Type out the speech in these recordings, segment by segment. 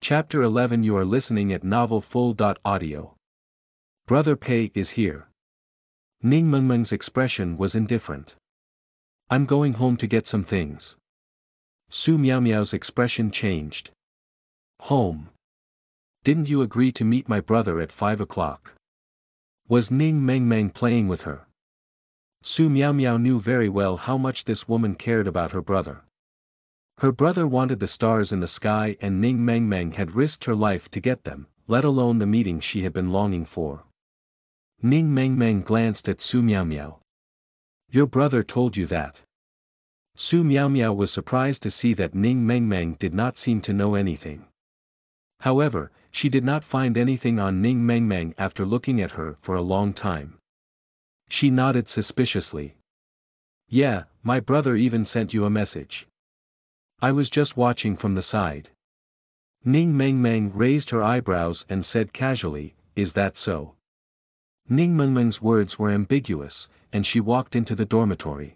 Chapter 11. You are listening at Novel Full. Audio. Brother Pei is here. Ning Mengmeng's expression was indifferent. I'm going home to get some things. Su Miaomiao's expression changed. Home. Didn't you agree to meet my brother at 5 o'clock? Was Ning Mengmeng playing with her? Su Miaomiao knew very well how much this woman cared about her brother. Her brother wanted the stars in the sky and Ning Mengmeng had risked her life to get them, let alone the meeting she had been longing for. Ning Mengmeng glanced at Su Miaomiao. Your brother told you that. Su Miaomiao was surprised to see that Ning Mengmeng did not seem to know anything. However, she did not find anything on Ning Mengmeng after looking at her for a long time. She nodded suspiciously. Yeah, my brother even sent you a message. I was just watching from the side. Ning Mengmeng raised her eyebrows and said casually, is that so? Ning Mengmeng's words were ambiguous, and she walked into the dormitory.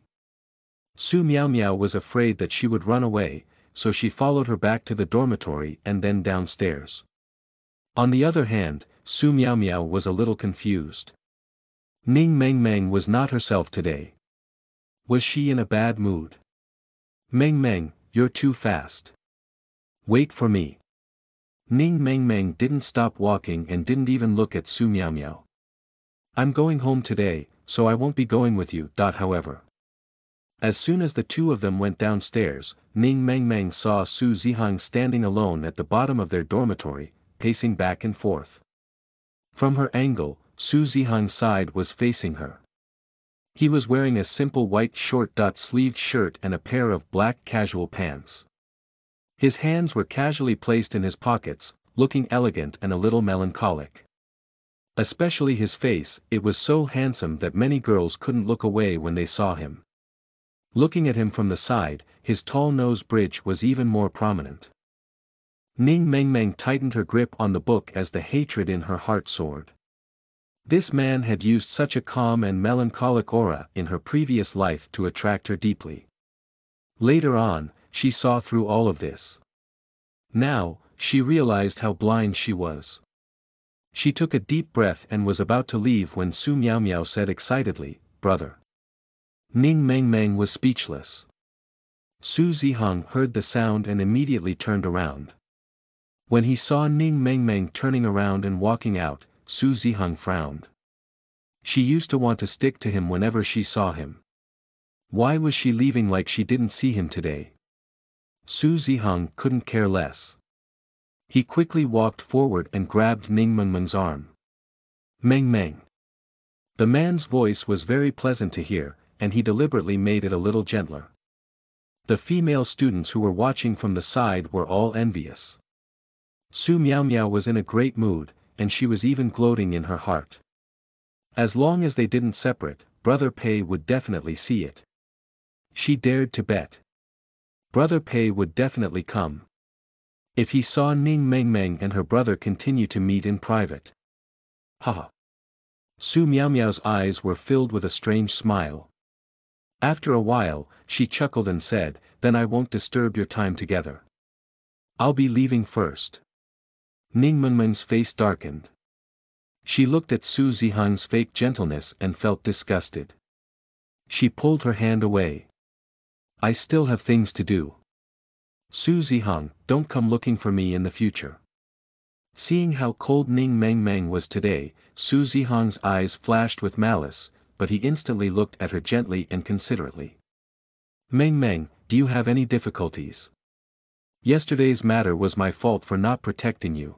Su Miaomiao was afraid that she would run away, so she followed her back to the dormitory and then downstairs. On the other hand, Su Miaomiao was a little confused. Ning Mengmeng was not herself today. Was she in a bad mood? Mengmeng, you're too fast. Wait for me. Ning Mengmeng didn't stop walking and didn't even look at Su Miaomiao. I'm going home today, so I won't be going with you. However. As soon as the two of them went downstairs, Ning Mengmeng saw Su Zihang standing alone at the bottom of their dormitory, pacing back and forth. From her angle, Su Zihang's side was facing her. He was wearing a simple white short-sleeved shirt and a pair of black casual pants. His hands were casually placed in his pockets, looking elegant and a little melancholic. Especially his face, it was so handsome that many girls couldn't look away when they saw him. Looking at him from the side, his tall nose bridge was even more prominent. Ning Mengmeng tightened her grip on the book as the hatred in her heart soared. This man had used such a calm and melancholic aura in her previous life to attract her deeply. Later on, she saw through all of this. Now, she realized how blind she was. She took a deep breath and was about to leave when Su Miaomiao said excitedly, brother. Ning Mengmeng was speechless. Su Zihang heard the sound and immediately turned around. When he saw Ning Mengmeng turning around and walking out, Su Zihang frowned. She used to want to stick to him whenever she saw him. Why was she leaving like she didn't see him today? Su Zihang couldn't care less. He quickly walked forward and grabbed Ning Mengmeng's arm. Mengmeng. The man's voice was very pleasant to hear, and he deliberately made it a little gentler. The female students who were watching from the side were all envious. Su Miaomiao was in a great mood, and she was even gloating in her heart. As long as they didn't separate, Brother Pei would definitely see it. She dared to bet. Brother Pei would definitely come. If he saw Ning Mengmeng and her brother continue to meet in private. Haha. Su Miaomiao's eyes were filled with a strange smile. After a while, she chuckled and said, then I won't disturb your time together. I'll be leaving first. Ning Mengmeng's face darkened. She looked at Su Zihang's fake gentleness and felt disgusted. She pulled her hand away. I still have things to do. Su Zihang, don't come looking for me in the future. Seeing how cold Ning Mengmeng was today, Su Zihang's eyes flashed with malice, but he instantly looked at her gently and considerately. Mengmeng, do you have any difficulties? Yesterday's matter was my fault for not protecting you.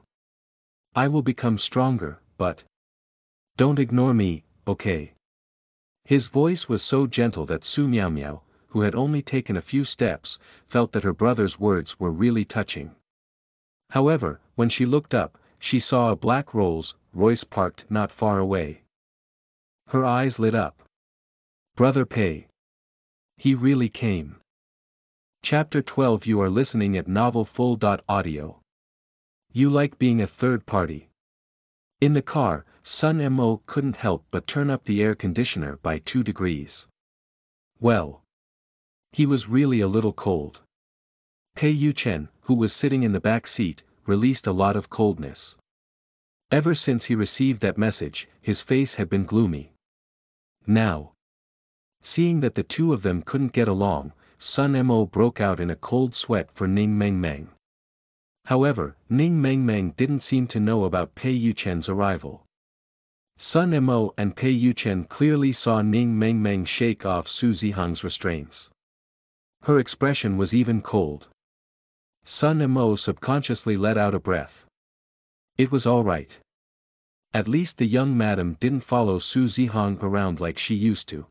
I will become stronger, but don't ignore me, okay? His voice was so gentle that Su Miaomiao, who had only taken a few steps, felt that her brother's words were really touching. However, when she looked up, she saw a black Rolls-Royce parked not far away. Her eyes lit up. Brother Pei. He really came. Chapter 12. You are listening at Novel Full. Audio. You like being a third party. In the car, Sun Mo couldn't help but turn up the air conditioner by 2 degrees. Well. He was really a little cold. Pei Yuchen, who was sitting in the back seat, released a lot of coldness. Ever since he received that message, his face had been gloomy. Now, seeing that the two of them couldn't get along, Sun Mo broke out in a cold sweat for Ning Meng Meng. However, Ning Meng Meng didn't seem to know about Pei Yuchen's arrival. Sun Mo and Pei Yuchen clearly saw Ning Meng Meng shake off Su Zihang's restraints. Her expression was even cold. Sun Mo subconsciously let out a breath. It was all right. At least the young madam didn't follow Su Zihang around like she used to.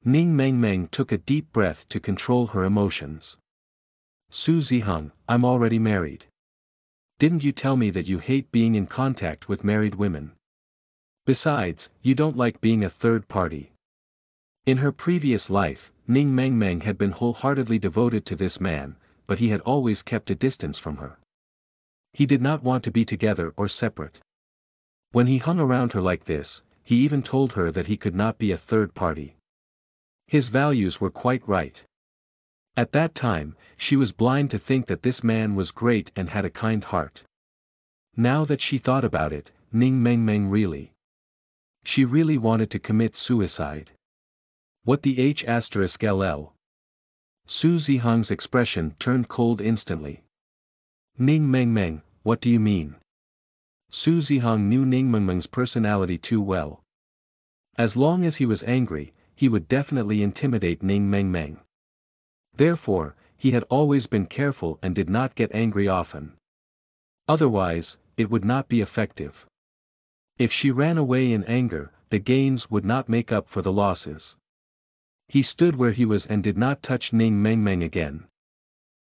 Ning Meng Meng took a deep breath to control her emotions. Su Zihang, I'm already married. Didn't you tell me that you hate being in contact with married women? Besides, you don't like being a third party. In her previous life, Ning Meng Meng had been wholeheartedly devoted to this man, but he had always kept a distance from her. He did not want to be together or separate. When he hung around her like this, he even told her that he could not be a third party. His values were quite right. At that time, she was blind to think that this man was great and had a kind heart. Now that she thought about it, Ning Meng Meng she really wanted to commit suicide. What the H*LL? Su Zihang's expression turned cold instantly. Ning Meng Meng, what do you mean? Su Zihang knew Ning Meng Meng's personality too well. As long as he was angry, he would definitely intimidate Ning Meng Meng. Therefore, he had always been careful and did not get angry often. Otherwise, it would not be effective. If she ran away in anger, the gains would not make up for the losses. He stood where he was and did not touch Ning Meng Meng again.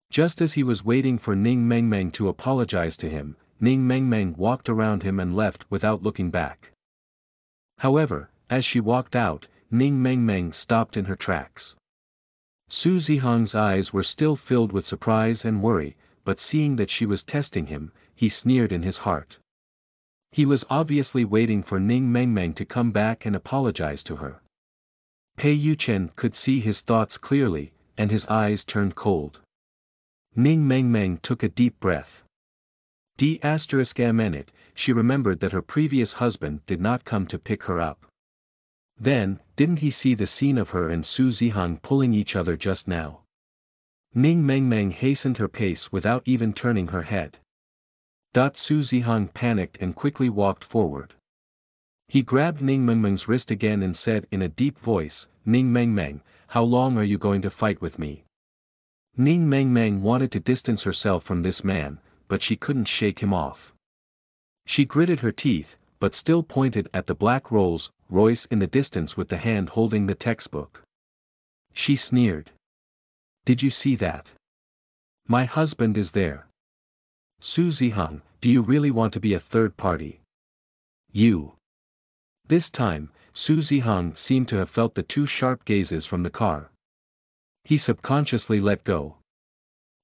Just as he was waiting for Ning Meng Meng to apologize to him, Ning Meng Meng walked around him and left without looking back. However, as she walked out, Ning Meng Meng stopped in her tracks. Su Zihang's eyes were still filled with surprise and worry, but seeing that she was testing him, he sneered in his heart. He was obviously waiting for Ning Meng Meng to come back and apologize to her. Pei Yuchen could see his thoughts clearly, and his eyes turned cold. Ning Meng Meng took a deep breath. D****, she remembered that her previous husband did not come to pick her up. Then, didn't he see the scene of her and Su Zihang pulling each other just now? Ning Meng Meng hastened her pace without even turning her head. Su Zihang panicked and quickly walked forward. He grabbed Ning Meng Meng's wrist again and said in a deep voice, Ning Meng Meng, how long are you going to fight with me? Ning Meng Meng wanted to distance herself from this man, but she couldn't shake him off. She gritted her teeth, but still pointed at the black Rolls-Royce in the distance with the hand holding the textbook. She sneered. Did you see that? My husband is there. Su Zihang, do you really want to be a third party? You. This time, Su Zihang seemed to have felt the two sharp gazes from the car. He subconsciously let go.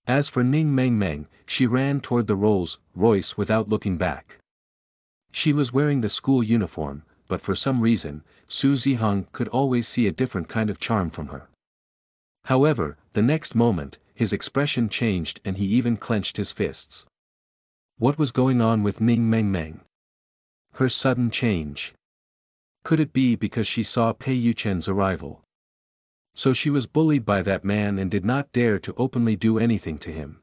As for Ning Meng Meng, she ran toward the Rolls-Royce without looking back. She was wearing the school uniform, but for some reason, Su Zihang could always see a different kind of charm from her. However, the next moment, his expression changed and he even clenched his fists. What was going on with Ning Meng Meng? Her sudden change. Could it be because she saw Pei Yuchen's arrival? So she was bullied by that man and did not dare to openly do anything to him.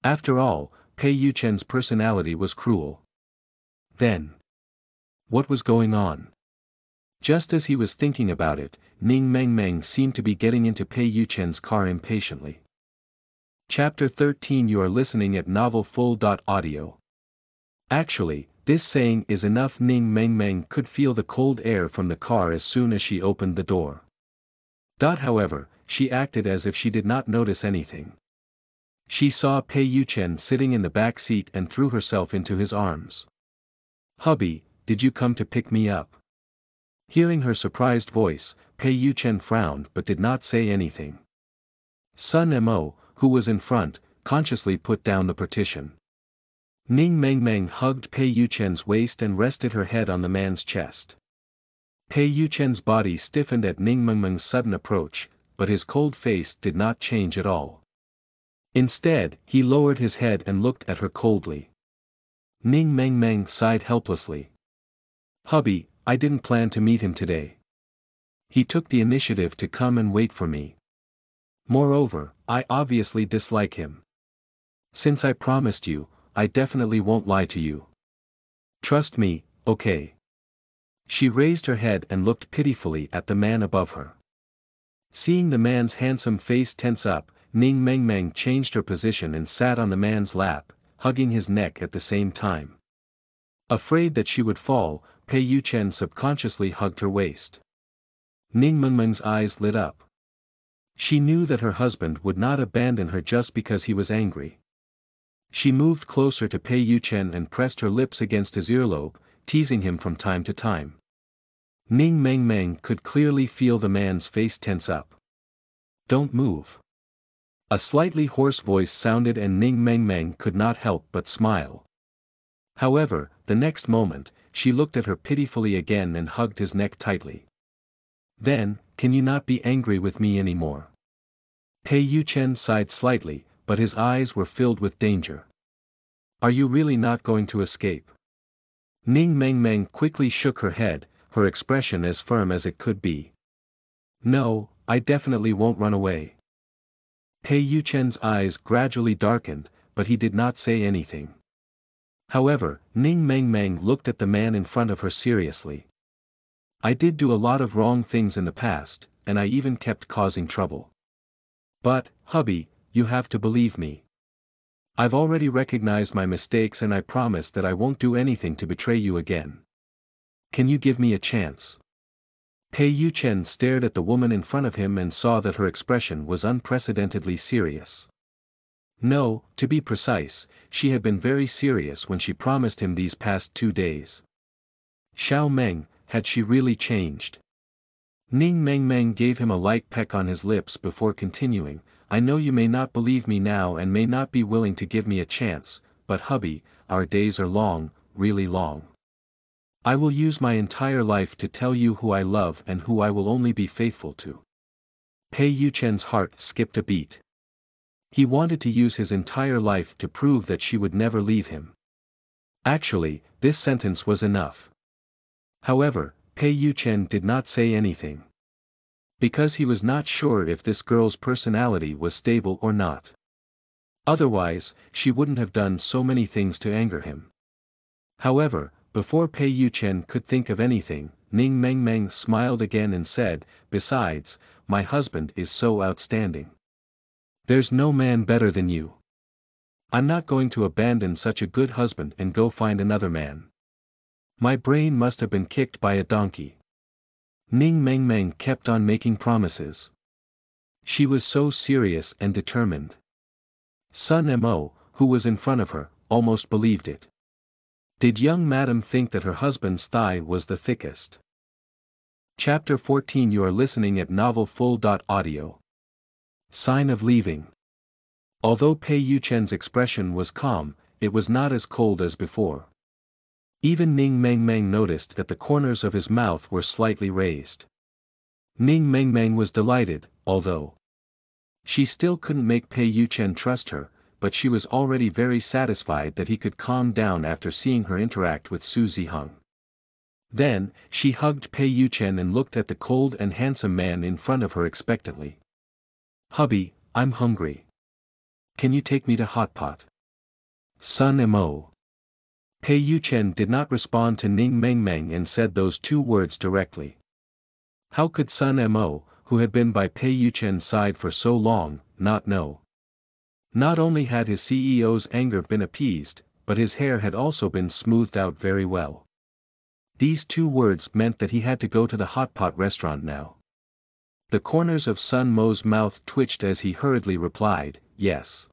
After all, Pei Yuchen's personality was cruel. Then, what was going on? Just as he was thinking about it, Ning Meng Meng seemed to be getting into Pei Yuchen's car impatiently. Chapter 13 You are listening at novelfull.audio. Actually, this saying is enough. Ning Meng Meng could feel the cold air from the car as soon as she opened the door. However, she acted as if she did not notice anything. She saw Pei Yuchen sitting in the back seat and threw herself into his arms. Hubby, did you come to pick me up? Hearing her surprised voice, Pei Yuchen frowned but did not say anything. Sun Mo, who was in front, consciously put down the partition. Ning Meng Meng hugged Pei Yuchen's waist and rested her head on the man's chest. Pei Yuchen's body stiffened at Ning Meng Meng's sudden approach, but his cold face did not change at all. Instead, he lowered his head and looked at her coldly. Ning Meng Meng sighed helplessly. Hubby, I didn't plan to meet him today. He took the initiative to come and wait for me. Moreover, I obviously dislike him. Since I promised you, I definitely won't lie to you. Trust me, okay? She raised her head and looked pitifully at the man above her. Seeing the man's handsome face tense up, Ning Meng Meng changed her position and sat on the man's lap, hugging his neck at the same time. Afraid that she would fall, Pei Yuchen subconsciously hugged her waist. Ning Meng Meng's eyes lit up. She knew that her husband would not abandon her just because he was angry. She moved closer to Pei Yuchen and pressed her lips against his earlobe, teasing him from time to time. Ning Meng Meng could clearly feel the man's face tense up. Don't move. A slightly hoarse voice sounded and Ning Meng Meng could not help but smile. However, the next moment, she looked at her pitifully again and hugged his neck tightly. Then, can you not be angry with me anymore? Pei Yuchen sighed slightly, but his eyes were filled with danger. Are you really not going to escape? Ning Meng Meng quickly shook her head, her expression as firm as it could be. No, I definitely won't run away. Pei Yuchen's eyes gradually darkened, but he did not say anything. However, Ning Meng Meng looked at the man in front of her seriously. I did do a lot of wrong things in the past, and I even kept causing trouble. But, hubby, you have to believe me. I've already recognized my mistakes and I promise that I won't do anything to betray you again. Can you give me a chance? Pei Yuchen stared at the woman in front of him and saw that her expression was unprecedentedly serious. No, to be precise, she had been very serious when she promised him these past 2 days. Xiao Meng, had she really changed? Ning Meng Meng gave him a light peck on his lips before continuing, I know you may not believe me now and may not be willing to give me a chance, but hubby, our days are long, really long. I will use my entire life to tell you who I love and who I will only be faithful to. Pei Yuchen's heart skipped a beat. He wanted to use his entire life to prove that she would never leave him. Actually, this sentence was enough. However, Pei Yuchen did not say anything. Because he was not sure if this girl's personality was stable or not. Otherwise, she wouldn't have done so many things to anger him. However, before Pei Yuchen could think of anything, Ning Meng Meng smiled again and said, besides, my husband is so outstanding. There's no man better than you. I'm not going to abandon such a good husband and go find another man. My brain must have been kicked by a donkey. Ning Meng Meng kept on making promises. She was so serious and determined. Sun Mo, who was in front of her, almost believed it. Did young madam think that her husband's thigh was the thickest? Chapter 14. You are listening at novelfull.audio. Sign of leaving. Although Pei Yuchen's expression was calm, it was not as cold as before. Even Ning Meng Meng noticed that the corners of his mouth were slightly raised. Ning Meng Meng was delighted, although she still couldn't make Pei Yuchen trust her, but she was already very satisfied that he could calm down after seeing her interact with Su Ziheng. Then, she hugged Pei Yuchen and looked at the cold and handsome man in front of her expectantly. Hubby, I'm hungry. Can you take me to Hot Pot? Sun Mo. Pei Yuchen did not respond to Ning Meng Meng and said those 2 words directly. How could Sun Mo, who had been by Pei Yuchen's side for so long, not know? Not only had his CEO's anger been appeased, but his hair had also been smoothed out very well. These 2 words meant that he had to go to the Hot Pot restaurant now. The corners of Sun Mo's mouth twitched as he hurriedly replied, yes.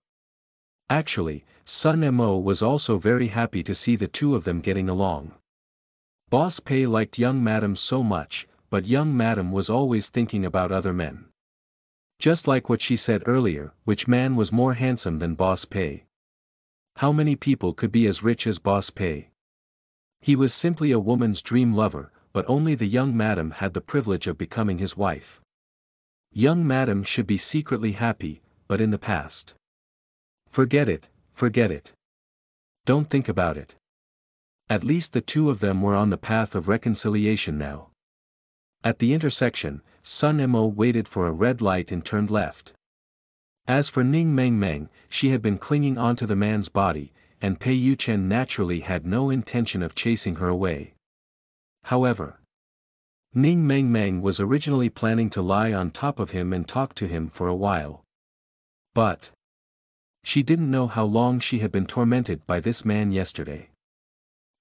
Actually, Sun Mo was also very happy to see the 2 of them getting along. Boss Pei liked young madam so much, but young madam was always thinking about other men. Just like what she said earlier, which man was more handsome than Boss Pei? How many people could be as rich as Boss Pei? He was simply a woman's dream lover, but only the young madam had the privilege of becoming his wife. Young madam should be secretly happy, but in the past. Forget it, forget it. Don't think about it. At least the two of them were on the path of reconciliation now. At the intersection, Sun Mo waited for a red light and turned left. As for Ning Meng Meng, she had been clinging onto the man's body, and Pei Yuchen naturally had no intention of chasing her away. However, Ning Meng Meng was originally planning to lie on top of him and talk to him for a while. But she didn't know how long she had been tormented by this man yesterday.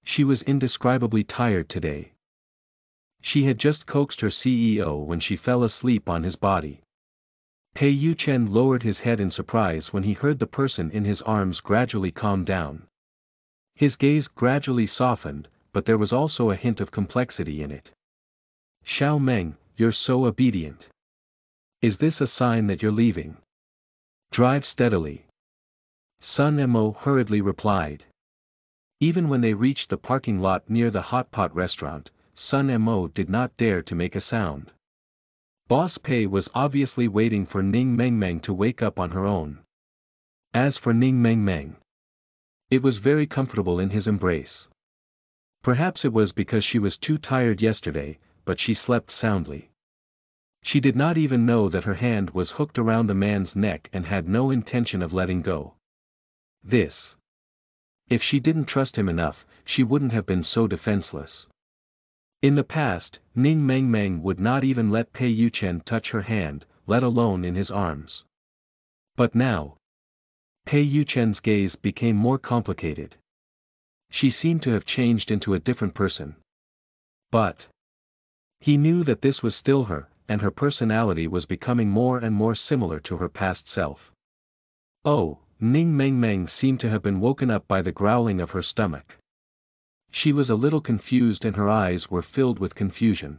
She was indescribably tired today. She had just coaxed her CEO when she fell asleep on his body. Pei Yuchen lowered his head in surprise when he heard the person in his arms gradually calm down. His gaze gradually softened, but there was also a hint of complexity in it. Xiao Meng, you're so obedient. Is this a sign that you're leaving? Drive steadily. Sun Mo hurriedly replied. Even when they reached the parking lot near the Hot Pot restaurant, Sun Mo did not dare to make a sound. Boss Pei was obviously waiting for Ning Meng Meng to wake up on her own. As for Ning Meng Meng, it was very comfortable in his embrace. Perhaps it was because she was too tired yesterday, but she slept soundly. She did not even know that her hand was hooked around the man's neck and had no intention of letting go. If she didn't trust him enough, she wouldn't have been so defenseless. In the past, Ning Meng Meng would not even let Pei Yuchen touch her hand, let alone in his arms. But now, Pei Yuchen's gaze became more complicated. She seemed to have changed into a different person. But he knew that this was still her, and her personality was becoming more and more similar to her past self. Oh, Ning Meng Meng seemed to have been woken up by the growling of her stomach. She was a little confused and her eyes were filled with confusion.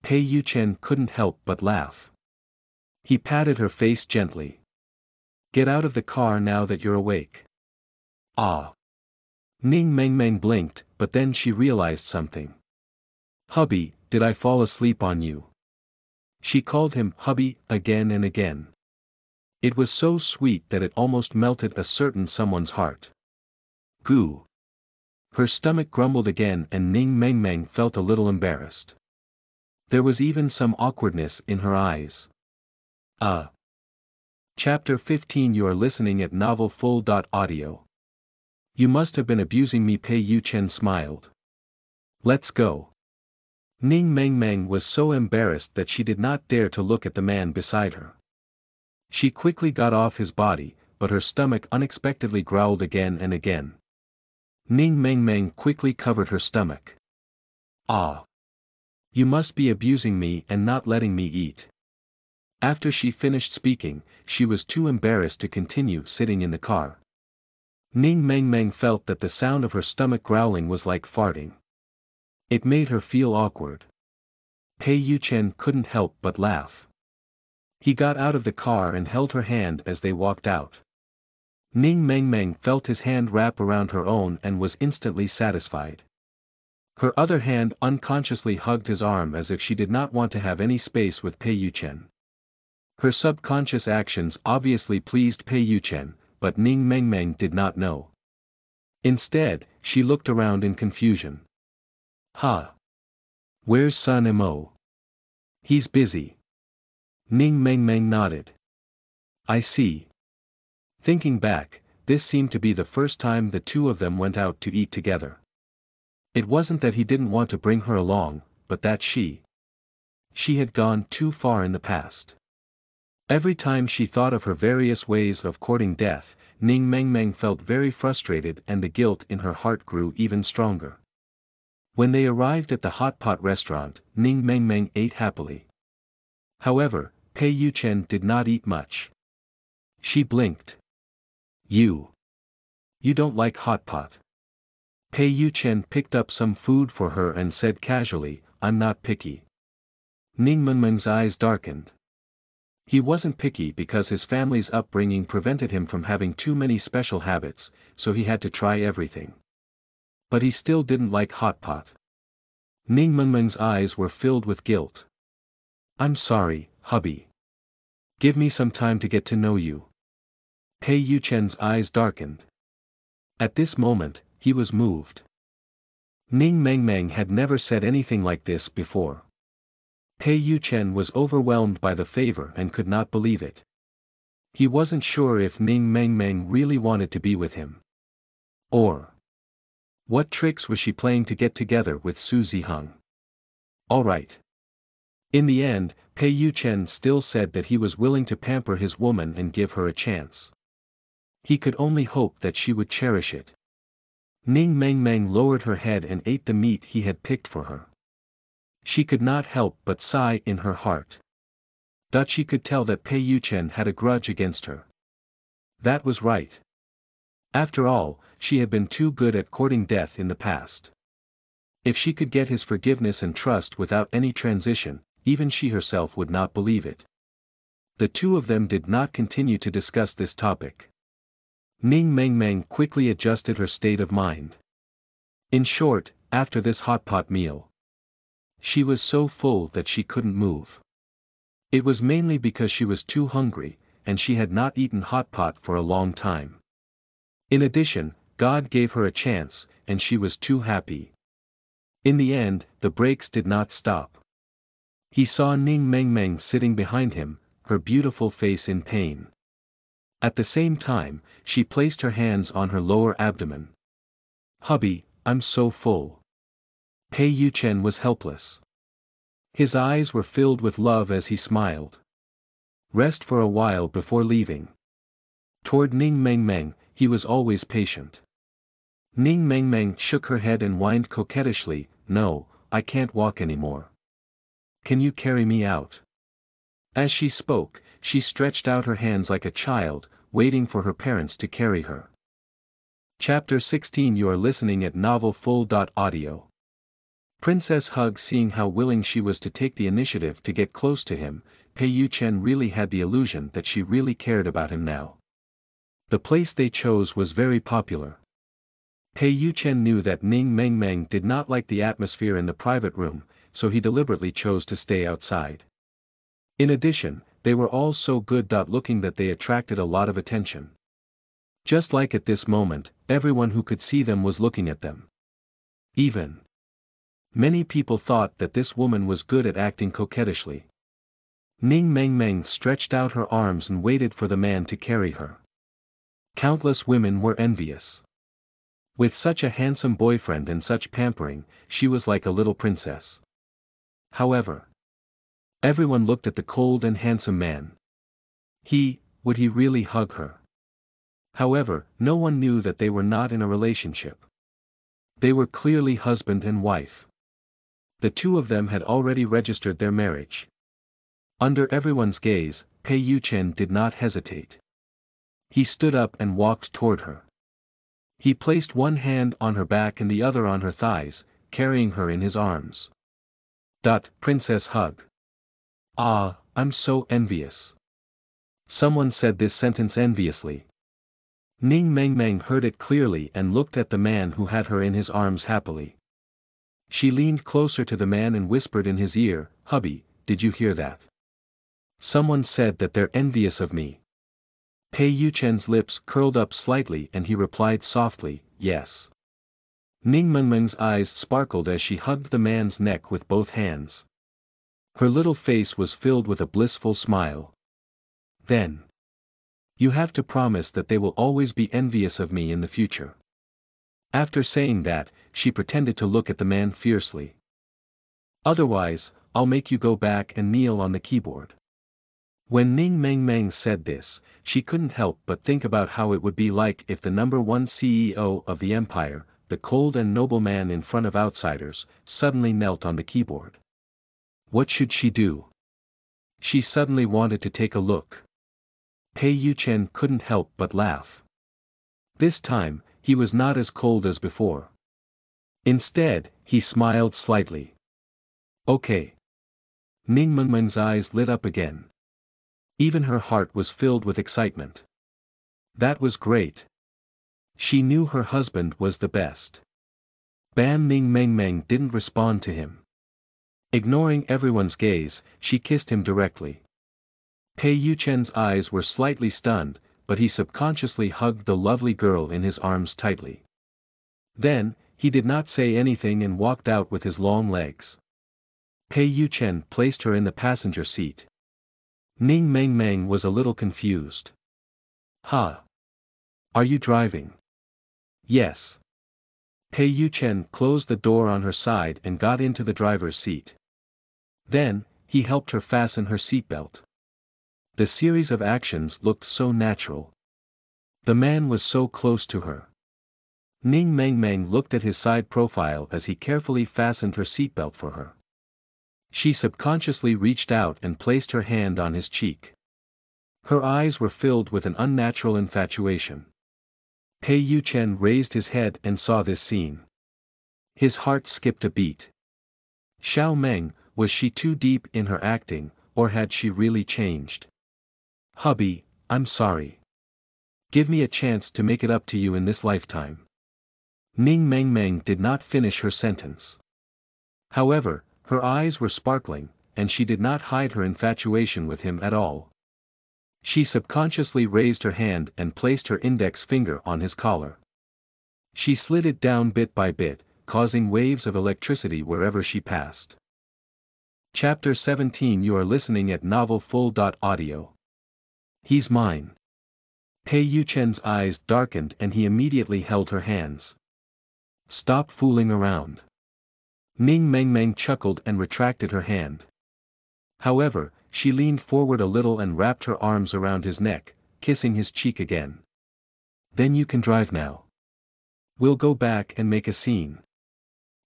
Pei Yuchen couldn't help but laugh. He patted her face gently. Get out of the car now that you're awake. Ah. Ning Meng Meng blinked, but then she realized something. Hubby, did I fall asleep on you? She called him hubby again and again. It was so sweet that it almost melted a certain someone's heart. Goo. Her stomach grumbled again and Ning Meng Meng felt a little embarrassed. There was even some awkwardness in her eyes. Chapter 15. You are listening at novelfull.audio. You must have been abusing me. Pei Yuchen smiled. Let's go. Ning Meng Meng was so embarrassed that she did not dare to look at the man beside her. She quickly got off his body, but her stomach unexpectedly growled again and again. Ning Meng Meng quickly covered her stomach. Ah. You must be abusing me and not letting me eat. After she finished speaking, she was too embarrassed to continue sitting in the car. Ning Meng Meng felt that the sound of her stomach growling was like farting. It made her feel awkward. Pei Yuchen couldn't help but laugh. He got out of the car and held her hand as they walked out. Ning Meng Meng felt his hand wrap around her own and was instantly satisfied. Her other hand unconsciously hugged his arm as if she did not want to have any space with Pei Yuchen. Her subconscious actions obviously pleased Pei Yuchen, but Ning Meng Meng did not know. Instead, she looked around in confusion. Where's Sun Mo? He's busy. Ning Meng Meng nodded. I see. Thinking back, this seemed to be the first time the two of them went out to eat together. It wasn't that he didn't want to bring her along, but that she had gone too far in the past. Every time she thought of her various ways of courting death, Ning Meng Meng felt very frustrated and the guilt in her heart grew even stronger. When they arrived at the Hot Pot restaurant, Ning Meng Meng ate happily. However, Pei Yuchen did not eat much. She blinked. You don't like Hot Pot. Pei Yuchen picked up some food for her and said casually, I'm not picky. Ning Meng Meng's eyes darkened. He wasn't picky because his family's upbringing prevented him from having too many special habits, so he had to try everything. But he still didn't like Hot Pot. Ning Meng Meng's eyes were filled with guilt. I'm sorry, hubby. Give me some time to get to know you. Pei Yuchen's eyes darkened. At this moment, he was moved. Ning Mengmeng had never said anything like this before. Pei Yuchen was overwhelmed by the favor and could not believe it. He wasn't sure if Ning Mengmeng really wanted to be with him. Or what tricks was she playing to get together with Su Ziheng? Alright. In the end, Pei Yuchen still said that he was willing to pamper his woman and give her a chance. He could only hope that she would cherish it. Ning Mengmeng lowered her head and ate the meat he had picked for her. She could not help but sigh in her heart. She could tell that Pei Yuchen had a grudge against her. That was right. After all, she had been too good at courting death in the past. If she could get his forgiveness and trust without any transition, even she herself would not believe it. The two of them did not continue to discuss this topic. Ning Mengmeng quickly adjusted her state of mind. In short, after this hot pot meal, she was so full that she couldn't move. It was mainly because she was too hungry, and she had not eaten hot pot for a long time. In addition, God gave her a chance, and she was too happy. In the end, the breaks did not stop. He saw Ning Mengmeng sitting behind him, her beautiful face in pain. At the same time, she placed her hands on her lower abdomen. "Hubby, I'm so full." Pei Yuchen was helpless. His eyes were filled with love as he smiled. Rest for a while before leaving. Toward Ning Mengmeng, he was always patient. Ning Mengmeng shook her head and whined coquettishly, "No, I can't walk anymore. Can you carry me out?" As she spoke, she stretched out her hands like a child, waiting for her parents to carry her. Chapter 16. You are listening at novelfull.audio. Princess Hug, seeing how willing she was to take the initiative to get close to him, Pei Yuchen really had the illusion that she really cared about him now. The place they chose was very popular. Pei Yuchen knew that Ning Mengmeng did not like the atmosphere in the private room, so he deliberately chose to stay outside. In addition, they were all so good looking that they attracted a lot of attention. Just like at this moment, everyone who could see them was looking at them. Many people thought that this woman was good at acting coquettishly. Ning Mengmeng stretched out her arms and waited for the man to carry her. Countless women were envious. With such a handsome boyfriend and such pampering, she was like a little princess. However, everyone looked at the cold and handsome man. Would he really hug her? However, no one knew that they were not in a relationship. They were clearly husband and wife. The two of them had already registered their marriage. Under everyone's gaze, Pei Yuchen did not hesitate. He stood up and walked toward her. He placed one hand on her back and the other on her thighs, carrying her in his arms. Princess Hug. Ah, I'm so envious. Someone said this sentence enviously. Ning Mengmeng heard it clearly and looked at the man who had her in his arms happily. She leaned closer to the man and whispered in his ear, "Hubby, did you hear that? Someone said that they're envious of me." Pei Yuchen's lips curled up slightly and he replied softly, "Yes." Ning Mengmeng's eyes sparkled as she hugged the man's neck with both hands. Her little face was filled with a blissful smile. "Then you have to promise that they will always be envious of me in the future." After saying that, she pretended to look at the man fiercely. "Otherwise, I'll make you go back and kneel on the keyboard." When Ning Mengmeng said this, she couldn't help but think about how it would be like if the #1 CEO of the empire, the cold and noble man in front of outsiders, suddenly knelt on the keyboard. What should she do? She suddenly wanted to take a look. Pei Yuchen couldn't help but laugh. This time, he was not as cold as before. Instead, he smiled slightly. "Okay." Ning Mengmeng's eyes lit up again. Even her heart was filled with excitement. That was great. She knew her husband was the best. Ning Mengmeng didn't respond to him. Ignoring everyone's gaze, she kissed him directly. Pei Yuchen's eyes were slightly stunned, but he subconsciously hugged the lovely girl in his arms tightly. Then, he did not say anything and walked out with his long legs. Pei Yuchen placed her in the passenger seat. Ning Meng Meng was a little confused. Huh? Are you driving? Yes. Pei Yuchen closed the door on her side and got into the driver's seat. Then, he helped her fasten her seatbelt. The series of actions looked so natural. The man was so close to her. Ning Meng Meng looked at his side profile as he carefully fastened her seatbelt for her. She subconsciously reached out and placed her hand on his cheek. Her eyes were filled with an unnatural infatuation. Pei Yuchen raised his head and saw this scene. His heart skipped a beat. Xiao Meng, was she too deep in her acting, or had she really changed? Hubby, I'm sorry. Give me a chance to make it up to you in this lifetime. Ning Meng Meng did not finish her sentence. However, her eyes were sparkling, and she did not hide her infatuation with him at all. She subconsciously raised her hand and placed her index finger on his collar. She slid it down bit by bit, causing waves of electricity wherever she passed. Chapter 17. You are listening at NovelFull.audio. He's mine. Pei Yuchen's eyes darkened and he immediately held her hands. Stop fooling around. Ning Meng Meng chuckled and retracted her hand. However, she leaned forward a little and wrapped her arms around his neck, kissing his cheek again. Then you can drive now. We'll go back and make a scene.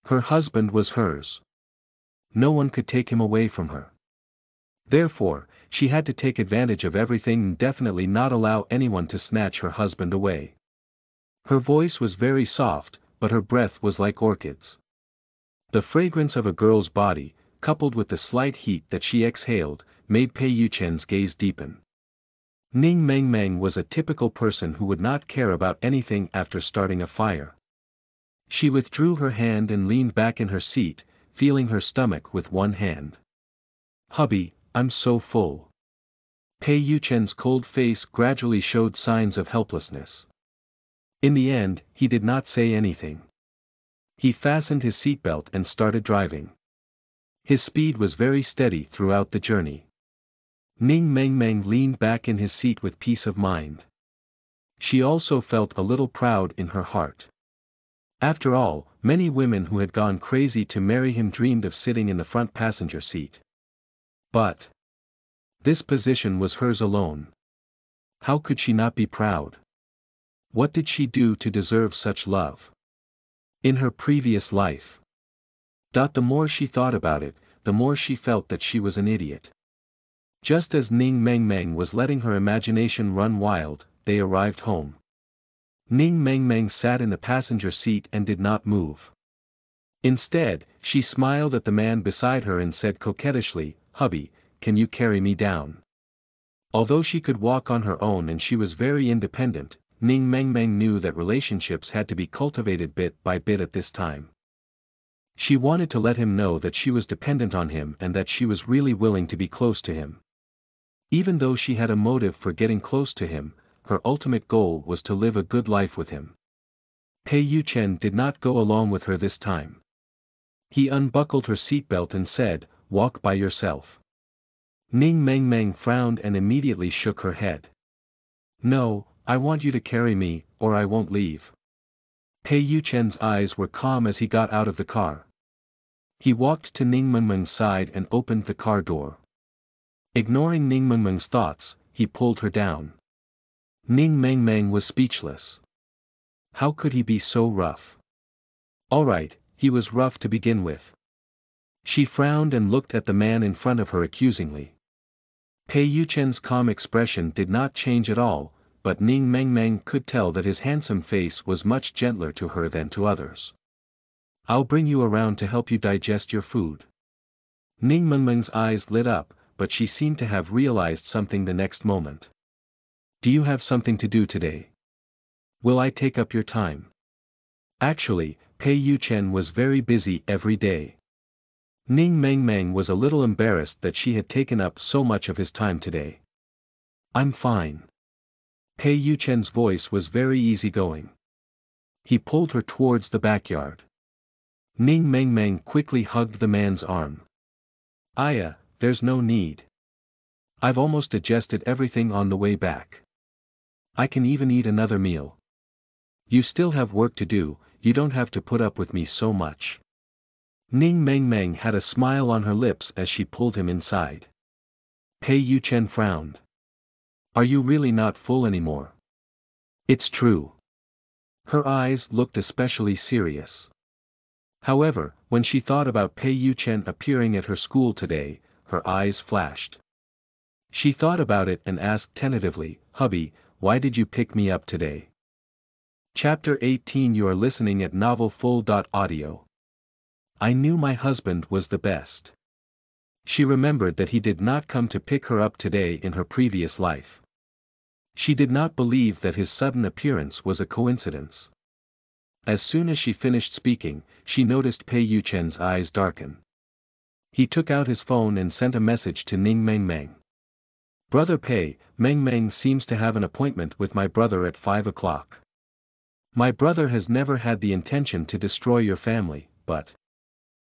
Her husband was hers. No one could take him away from her. Therefore, she had to take advantage of everything and definitely not allow anyone to snatch her husband away. Her voice was very soft, but her breath was like orchids. The fragrance of a girl's body, coupled with the slight heat that she exhaled, made Pei Yuchen's gaze deepen. Ning Meng Meng was a typical person who would not care about anything after starting a fire. She withdrew her hand and leaned back in her seat, feeling her stomach with one hand. Hubby, I'm so full. Pei Yuchen's cold face gradually showed signs of helplessness. In the end, he did not say anything. He fastened his seatbelt and started driving. His speed was very steady throughout the journey. Ning Meng Meng leaned back in his seat with peace of mind. She also felt a little proud in her heart. After all, many women who had gone crazy to marry him dreamed of sitting in the front passenger seat. But this position was hers alone. How could she not be proud? What did she do to deserve such love? In her previous life. The more she thought about it, the more she felt that she was an idiot. Just as Ning Meng Meng was letting her imagination run wild, they arrived home. Ning Meng Meng sat in the passenger seat and did not move. Instead, she smiled at the man beside her and said coquettishly, Hubby, can you carry me down? Although she could walk on her own and she was very independent, Ning Meng Meng knew that relationships had to be cultivated bit by bit at this time. She wanted to let him know that she was dependent on him and that she was really willing to be close to him. Even though she had a motive for getting close to him, her ultimate goal was to live a good life with him. Pei Yuchen did not go along with her this time. He unbuckled her seatbelt and said, walk by yourself. Ning Meng Meng frowned and immediately shook her head. No, I want you to carry me, or I won't leave. Pei Yuchen's eyes were calm as he got out of the car. He walked to Ning Meng Meng's side and opened the car door. Ignoring Ning Meng Meng's thoughts, he pulled her down. Ning Meng Meng was speechless. How could he be so rough? Alright, he was rough to begin with. She frowned and looked at the man in front of her accusingly. Pei Yuchen's calm expression did not change at all, but Ning Meng Meng could tell that his handsome face was much gentler to her than to others. I'll bring you around to help you digest your food. Ning Meng Meng's eyes lit up, but she seemed to have realized something the next moment. Do you have something to do today? Will I take up your time? Actually, Pei Yuchen was very busy every day. Ning Meng Meng was a little embarrassed that she had taken up so much of his time today. I'm fine. Pei Yuchen's voice was very easygoing. He pulled her towards the backyard. Ning Mengmeng quickly hugged the man's arm. Aya, there's no need. I've almost digested everything on the way back. I can even eat another meal. You still have work to do, you don't have to put up with me so much. Ning Mengmeng had a smile on her lips as she pulled him inside. Pei Yuchen frowned. Are you really not full anymore? It's true. Her eyes looked especially serious. However, when she thought about Pei Yuchen appearing at her school today, her eyes flashed. She thought about it and asked tentatively, Hubby, why did you pick me up today? Chapter 18. You are listening at NovelFull.audio. I knew my husband was the best. She remembered that he did not come to pick her up today in her previous life. She did not believe that his sudden appearance was a coincidence. As soon as she finished speaking, she noticed Pei Yuchen's eyes darken. He took out his phone and sent a message to Ning Mengmeng. Brother Pei, Mengmeng seems to have an appointment with my brother at 5 o'clock. My brother has never had the intention to destroy your family, but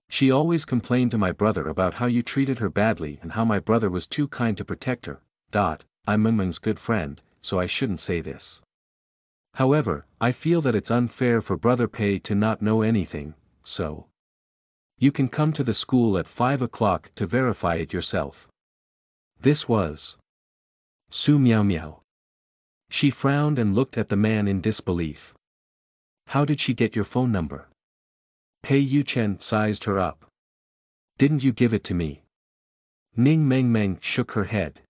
she always complained to my brother about how you treated her badly and how my brother was too kind to protect her. I'm Mengmeng's good friend, so I shouldn't say this. However, I feel that it's unfair for Brother Pei to not know anything, so you can come to the school at 5 o'clock to verify it yourself. This was Su Miao Miao. She frowned and looked at the man in disbelief. How did she get your phone number? Pei Yuchen sized her up. Didn't you give it to me? Ning Mengmeng shook her head.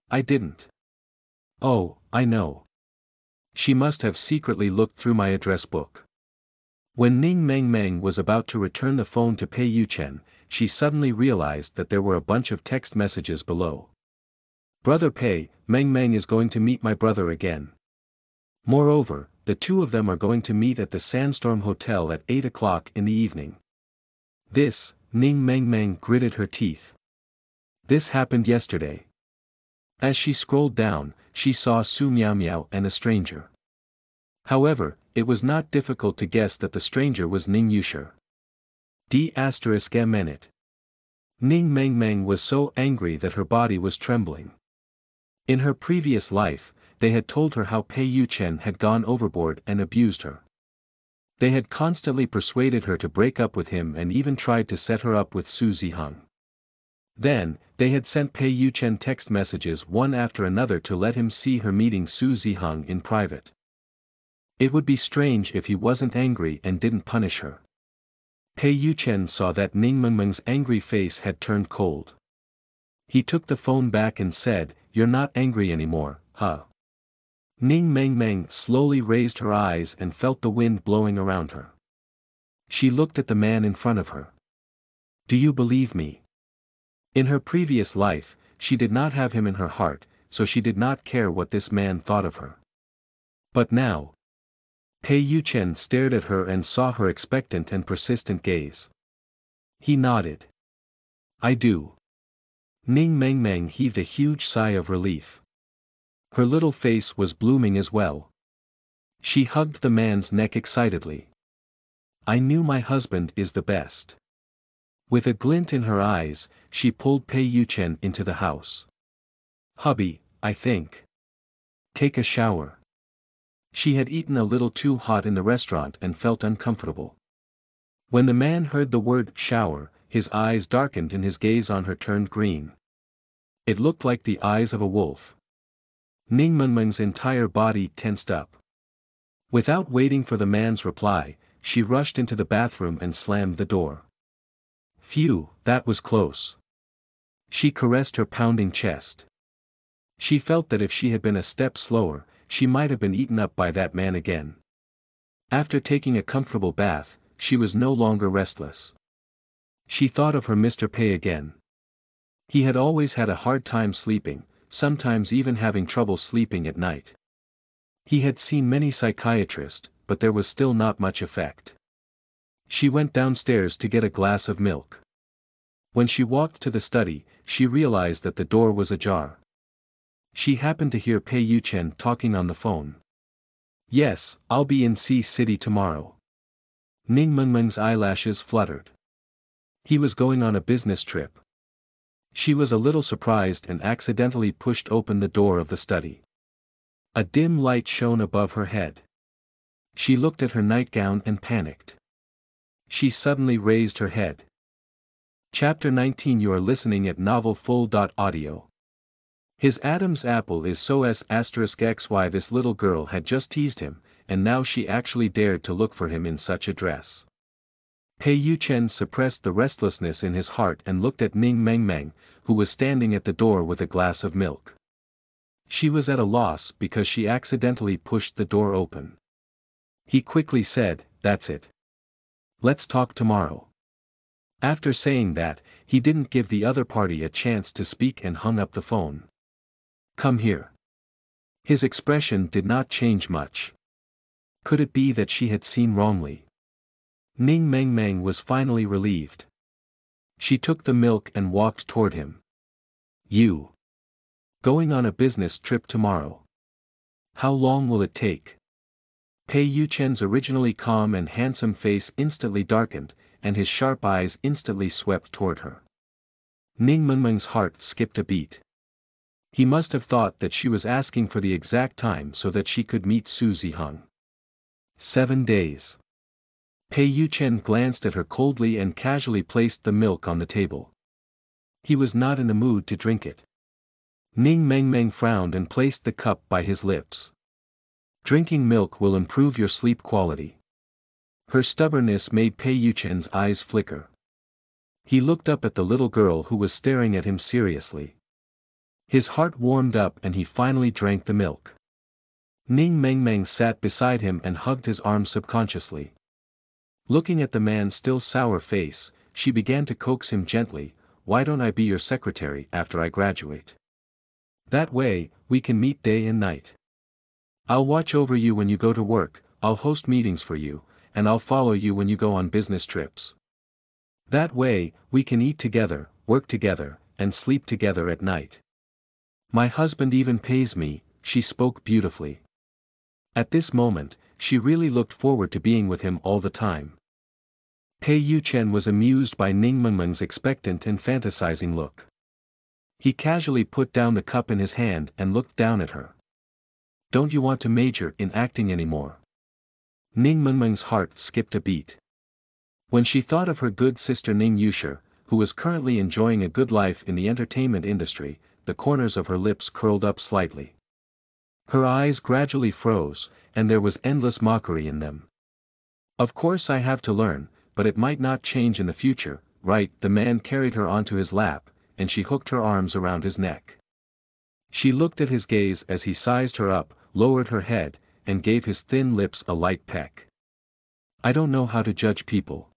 I didn't. Oh, I know. She must have secretly looked through my address book. When Ning Mengmeng was about to return the phone to Pei Yuchen, she suddenly realized that there were a bunch of text messages below. Brother Pei, Mengmeng is going to meet my brother again. Moreover, the two of them are going to meet at the Sandstorm Hotel at 8 o'clock in the evening. This, Ning Mengmeng gritted her teeth. This happened yesterday. As she scrolled down, she saw Su Miao Miao and a stranger. However, it was not difficult to guess that the stranger was Ning Yusher. D****. Ning Mengmeng was so angry that her body was trembling. In her previous life, they had told her how Pei Yuchen had gone overboard and abused her. They had constantly persuaded her to break up with him and even tried to set her up with Su Ziheng. Then, they had sent Pei Yuchen text messages one after another to let him see her meeting Su Ziheng in private. It would be strange if he wasn't angry and didn't punish her. Pei Yuchen saw that Ning Mengmeng's angry face had turned cold. He took the phone back and said, You're not angry anymore, huh? Ning Mengmeng slowly raised her eyes and felt the wind blowing around her. She looked at the man in front of her. Do you believe me? In her previous life, she did not have him in her heart, so she did not care what this man thought of her. But now, Pei Yuchen stared at her and saw her expectant and persistent gaze. He nodded. I do. Ning Mengmeng heaved a huge sigh of relief. Her little face was blooming as well. She hugged the man's neck excitedly. I knew my husband is the best. With a glint in her eyes, she pulled Pei Yuchen into the house. Hubby, I think. Take a shower. She had eaten a little too hot in the restaurant and felt uncomfortable. When the man heard the word shower, his eyes darkened and his gaze on her turned green. It looked like the eyes of a wolf. Ning Mengmeng's entire body tensed up. Without waiting for the man's reply, she rushed into the bathroom and slammed the door. Phew, that was close. She caressed her pounding chest. She felt that if she had been a step slower, she might have been eaten up by that man again. After taking a comfortable bath, she was no longer restless. She thought of her Mr. Pei again. He had always had a hard time sleeping, sometimes even having trouble sleeping at night. He had seen many psychiatrists, but there was still not much effect. She went downstairs to get a glass of milk. When she walked to the study, she realized that the door was ajar. She happened to hear Pei Yuchen talking on the phone. Yes, I'll be in C City tomorrow. Ning Mengmeng's eyelashes fluttered. He was going on a business trip. She was a little surprised and accidentally pushed open the door of the study. A dim light shone above her head. She looked at her nightgown and panicked. She suddenly raised her head. Chapter 19. You are listening at novelfull.audio. His Adam's apple is so **xy. This little girl had just teased him, and now she actually dared to look for him in such a dress. Pei Yuchen suppressed the restlessness in his heart and looked at Ning Mengmeng, who was standing at the door with a glass of milk. She was at a loss because she accidentally pushed the door open. He quickly said, "That's it. Let's talk tomorrow." After saying that, he didn't give the other party a chance to speak and hung up the phone. "Come here." His expression did not change much. Could it be that she had seen wrongly? Ning Mengmeng was finally relieved. She took the milk and walked toward him. "You. Going on a business trip tomorrow. How long will it take?" Pei Yuchen's originally calm and handsome face instantly darkened, and his sharp eyes instantly swept toward her. Ning Mengmeng's heart skipped a beat. He must have thought that she was asking for the exact time so that she could meet Su Ziheng. 7 days. Pei Yuchen glanced at her coldly and casually placed the milk on the table. He was not in the mood to drink it. Ning Mengmeng frowned and placed the cup by his lips. "Drinking milk will improve your sleep quality." Her stubbornness made Pei Yuchen's eyes flicker. He looked up at the little girl who was staring at him seriously. His heart warmed up and he finally drank the milk. Ning Mengmeng sat beside him and hugged his arm subconsciously. Looking at the man's still sour face, she began to coax him gently, "Why don't I be your secretary after I graduate? That way, we can meet day and night. I'll watch over you when you go to work, I'll host meetings for you, and I'll follow you when you go on business trips. That way, we can eat together, work together, and sleep together at night. My husband even pays me." She spoke beautifully. At this moment, she really looked forward to being with him all the time. Pei Yuchen was amused by Ning Mengmeng's expectant and fantasizing look. He casually put down the cup in his hand and looked down at her. "Don't you want to major in acting anymore?" Ning Mengmeng's heart skipped a beat. When she thought of her good sister Ning Yusher, who was currently enjoying a good life in the entertainment industry, the corners of her lips curled up slightly. Her eyes gradually froze, and there was endless mockery in them. "Of course I have to learn, but it might not change in the future, right?" The man carried her onto his lap, and she hooked her arms around his neck. She looked at his gaze as he sized her up, lowered her head, and gave his thin lips a light peck. "I don't know how to judge people.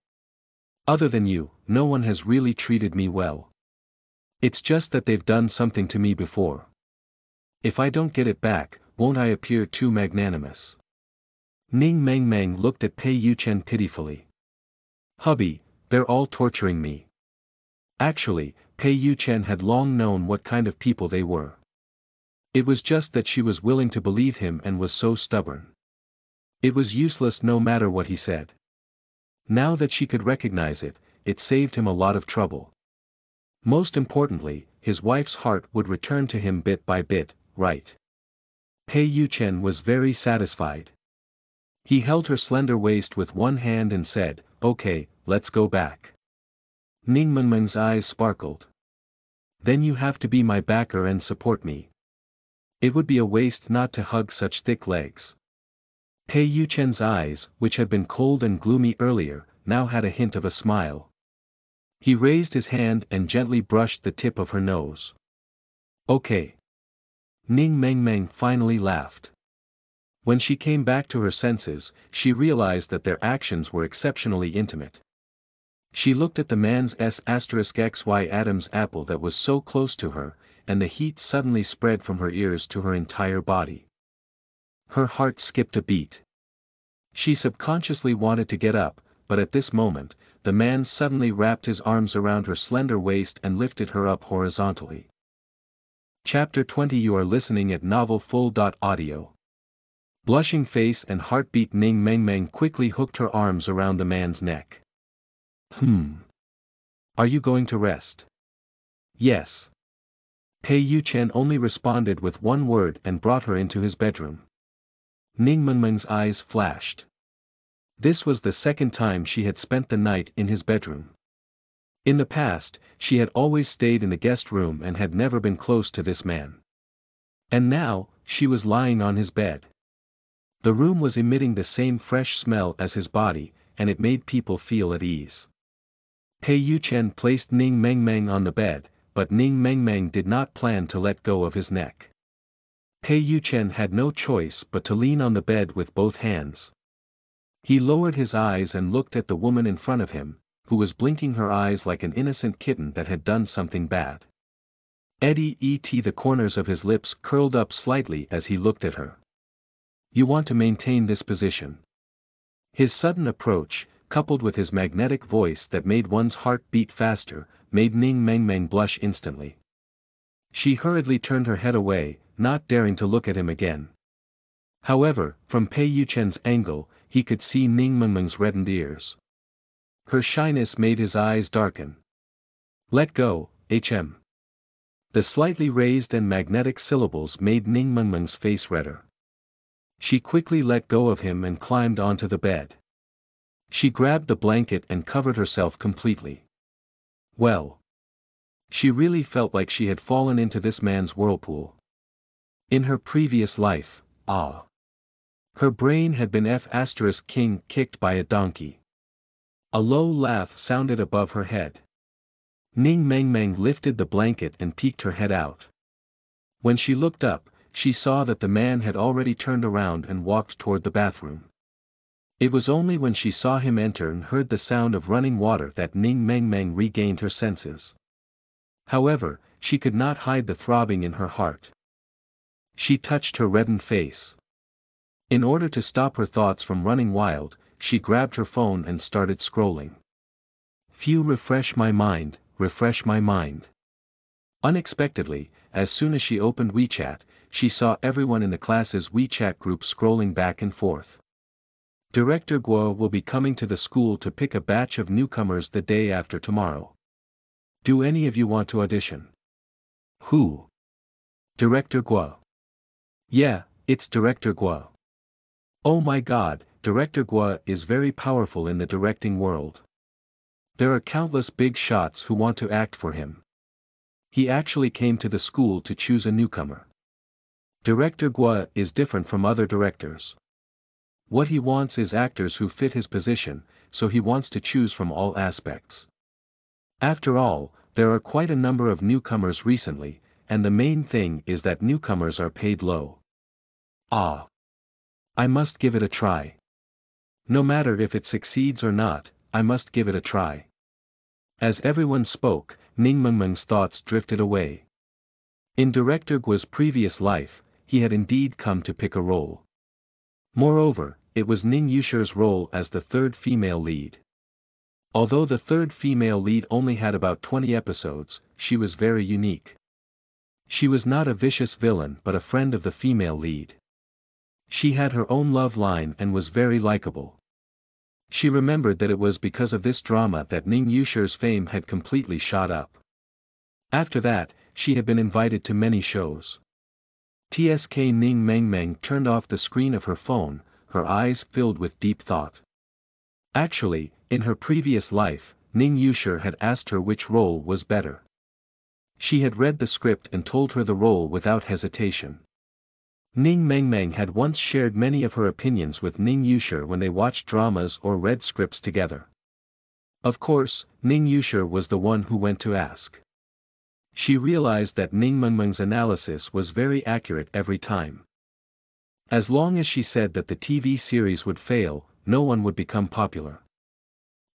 Other than you, no one has really treated me well. It's just that they've done something to me before. If I don't get it back, won't I appear too magnanimous?" Ning Mengmeng looked at Pei Yuchen pitifully. "Hubby, they're all torturing me." Actually, Pei Yuchen had long known what kind of people they were. It was just that she was willing to believe him and was so stubborn. It was useless no matter what he said. Now that she could recognize it, it saved him a lot of trouble. Most importantly, his wife's heart would return to him bit by bit, right? Pei Yuchen was very satisfied. He held her slender waist with one hand and said, "Okay, let's go back." Ning Mengmeng's eyes sparkled. "Then you have to be my backer and support me. It would be a waste not to hug such thick legs." Pei Yuchen's eyes, which had been cold and gloomy earlier, now had a hint of a smile. He raised his hand and gently brushed the tip of her nose. "Okay." Ning Mengmeng finally laughed. When she came back to her senses, she realized that their actions were exceptionally intimate. She looked at the man's **xy Adam's apple that was so close to her, and the heat suddenly spread from her ears to her entire body. Her heart skipped a beat. She subconsciously wanted to get up, but at this moment, the man suddenly wrapped his arms around her slender waist and lifted her up horizontally. Chapter 20. You are listening at novelfull.audio. Blushing face and heartbeat. Ning Mengmeng quickly hooked her arms around the man's neck. Are you going to rest? Yes. Pei Yuchen only responded with one word and brought her into his bedroom. Ning Mengmeng's eyes flashed. This was the second time she had spent the night in his bedroom. In the past, she had always stayed in the guest room and had never been close to this man. And now, she was lying on his bed. The room was emitting the same fresh smell as his body, and it made people feel at ease. Pei Yuchen placed Ning Mengmeng on the bed, but Ning Mengmeng did not plan to let go of his neck. Pei Yuchen had no choice but to lean on the bed with both hands. He lowered his eyes and looked at the woman in front of him, who was blinking her eyes like an innocent kitten that had done something bad. The corners of his lips curled up slightly as he looked at her. You want to maintain this position. His sudden approach, coupled with his magnetic voice that made one's heart beat faster, made Ning Mengmeng blush instantly. She hurriedly turned her head away, not daring to look at him again. However, from Pei Yuchen's angle, he could see Ning Mengmeng's reddened ears. Her shyness made his eyes darken. Let go, HM. The slightly raised and magnetic syllables made Ning Mengmeng's face redder. She quickly let go of him and climbed onto the bed. She grabbed the blanket and covered herself completely. Well. She really felt like she had fallen into this man's whirlpool. In her previous life, her brain had been King kicked by a donkey. A low laugh sounded above her head. Ning Mengmeng lifted the blanket and peeked her head out. When she looked up, she saw that the man had already turned around and walked toward the bathroom. It was only when she saw him enter and heard the sound of running water that Ning Mengmeng regained her senses. However, she could not hide the throbbing in her heart. She touched her reddened face. In order to stop her thoughts from running wild, she grabbed her phone and started scrolling. Refresh my mind, refresh my mind. Unexpectedly, as soon as she opened WeChat, she saw everyone in the class's WeChat group scrolling back and forth. Director Guo will be coming to the school to pick a batch of newcomers the day after tomorrow. Do any of you want to audition? Who? Director Guo. Yeah, it's Director Guo. Oh my god, Director Guo is very powerful in the directing world. There are countless big shots who want to act for him. He actually came to the school to choose a newcomer. Director Guo is different from other directors. What he wants is actors who fit his position, so he wants to choose from all aspects. After all, there are quite a number of newcomers recently, and the main thing is that newcomers are paid low. I must give it a try. No matter if it succeeds or not, I must give it a try. As everyone spoke, Ning Mengmeng's thoughts drifted away. In Director Guo's previous life, he had indeed come to pick a role. Moreover, it was Ning Yusher's role as the third female lead. Although the third female lead only had about 20 episodes, she was very unique. She was not a vicious villain but a friend of the female lead. She had her own love line and was very likable. She remembered that it was because of this drama that Ning Yusher's fame had completely shot up. After that, she had been invited to many shows. Ning Mengmeng turned off the screen of her phone, her eyes filled with deep thought. Actually, in her previous life, Ning Yusher had asked her which role was better. She had read the script and told her the role without hesitation. Ning Mengmeng had once shared many of her opinions with Ning Yusher when they watched dramas or read scripts together. Of course, Ning Yusher was the one who went to ask. She realized that Ning Mengmeng's analysis was very accurate every time. As long as she said that the TV series would fail, no one would become popular.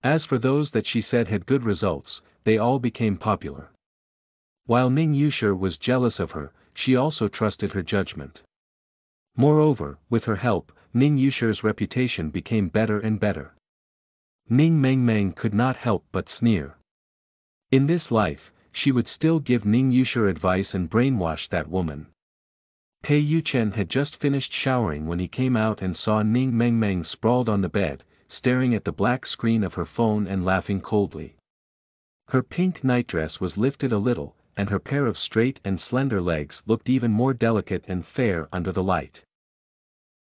As for those that she said had good results, they all became popular. While Ning Yusher was jealous of her, she also trusted her judgment. Moreover, with her help, Ning Yusher's reputation became better and better. Ning Mengmeng could not help but sneer. In this life, she would still give Ning Yushir advice and brainwash that woman. Pei Yuchen had just finished showering when he came out and saw Ning Mengmeng sprawled on the bed, staring at the black screen of her phone and laughing coldly. Her pink nightdress was lifted a little, and her pair of straight and slender legs looked even more delicate and fair under the light.